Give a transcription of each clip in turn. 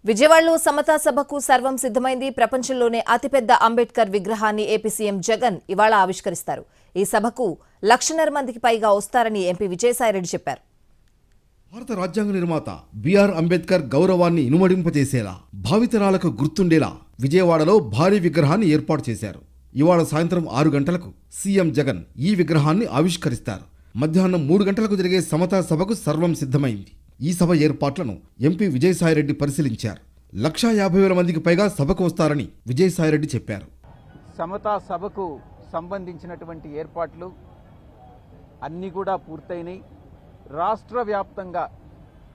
విజయవాడలో సమతా సభకు సర్వం సిద్ధమైంది. ప్రపంచంలోనే అతిపెద్ద అంబేద్కర్ విగ్రహాన్ని ఏపీ సీఎం జగన్ ఇవాళ ఆవిష్కరిస్తారు. ఈ సభకు 1,00,000 మందికి పైగా వస్తారని ఎంపీ విజయసాయిరెడ్డి చెప్పారు. భారత రాజ్యాంగ నిర్మాత బిఆర్ అంబేద్కర్ గౌరవాన్ని ఇనుమడింపజేసేలా, భావితరాలకు గుర్తుండేలా విజయవాడలో భారీ విగ్రహాన్ని ఏర్పాటు చేశారు. ఇవాళ సాయంత్రం 6 గంటలకు సీఎం జగన్ ఈ విగ్రహాన్ని ఆవిష్కరిస్తారు. మధ్యాహ్నం 3 గంటలకు జరిగే సమతా సభకు సర్వం సిద్ధమైంది. ఈ సభ ఏర్పాట్లను ఎంపీ విజయసాయిరెడ్డి పరిశీలించారు. 1,50,000 మందికి పైగా సభకు వస్తారని విజయసాయిరెడ్డి చెప్పారు. సమతా సభకు సంబంధించినటువంటి ఏర్పాట్లు అన్నీ కూడా పూర్తయినాయి. రాష్ట్ర వ్యాప్తంగా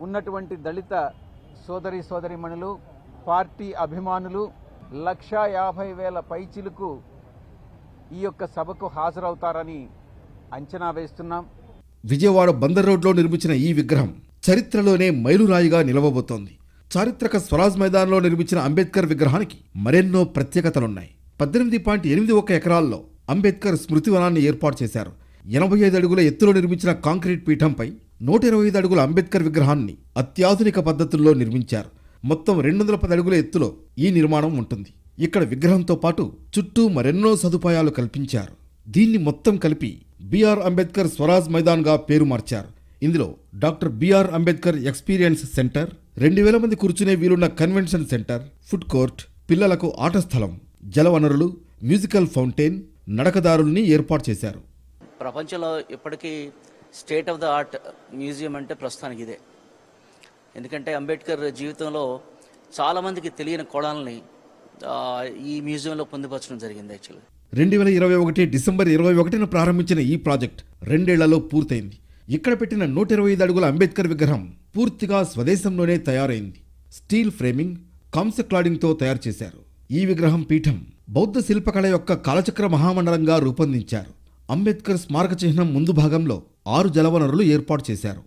ఉన్నటువంటి దళిత సోదరీమణులు, పార్టీ అభిమానులు 1,50,000 పైచిలకు ఈ యొక్క సభకు హాజరవుతారని అంచనా వేస్తున్నాం. విజయవాడ బందర్ రోడ్లో నిర్మించిన ఈ విగ్రహం చరిత్రలోనే మైలురాయిగా నిలవబోతోంది. చారిత్రక స్వరాజ్ మైదానంలో నిర్మించిన అంబేద్కర్ విగ్రహానికి మరెన్నో ప్రత్యేకతలున్నాయి. 18.81 ఎకరాల్లో అంబేద్కర్ స్మృతివనాన్ని ఏర్పాటు చేశారు. 85 అడుగుల ఎత్తులో నిర్మించిన కాంక్రీట్ పీఠంపై 125 అడుగుల అంబేద్కర్ విగ్రహాన్ని అత్యాధునిక పద్ధతుల్లో నిర్మించారు. మొత్తం 210 అడుగుల ఎత్తులో ఈ నిర్మాణం ఉంటుంది. ఇక్కడ విగ్రహంతో పాటు చుట్టూ మరెన్నో సదుపాయాలు కల్పించారు. దీన్ని మొత్తం కలిపి బిఆర్ అంబేద్కర్ స్వరాజ్ మైదాన్గా పేరు మార్చారు. ఇందులో doctor BR Ambedkar experience centre, 2,000 మంది కూర్చునే వీలున్న కన్వెన్షన్ సెంటర్, ఫుడ్ కోర్ట్, పిల్లలకు ఆట స్థలం, జలవనరులు, మ్యూజికల్ ఫౌంటైన్, నడకదారుల్ని ఏర్పాటు చేశారు. ప్రపంచంలో ఇప్పటికీ state of the art museum అంటే ప్రస్తుతానికి ఇదే. ఎందుకంటే అంబేద్కర్ జీవితంలో చాలామందికి తెలియని కోణాలని ఈ మ్యూజియంలో పొందుపరచడం జరిగింది. యాక్చువల్గా 2021 డిసెంబర్ 21న ప్రారంభించిన ఈ ప్రాజెక్ట్ 2 ఏళ్లలో పూర్తయింది. ఇక్కడ పెట్టిన 125 అడుగుల అంబేద్కర్ విగ్రహం పూర్తిగా స్వదేశంలోనే తయారైంది. స్టీల్ ఫ్రేమింగ్, కాంస్య క్లాడింగ్తో తయారు చేశారు. ఈ విగ్రహం పీఠం బౌద్ధ శిల్పకళ యొక్క కాలచక్ర మహామండలంగా రూపొందించారు. అంబేద్కర్ స్మారక చిహ్నం ముందు భాగంలో 6 జలవనరులు ఏర్పాటు చేశారు.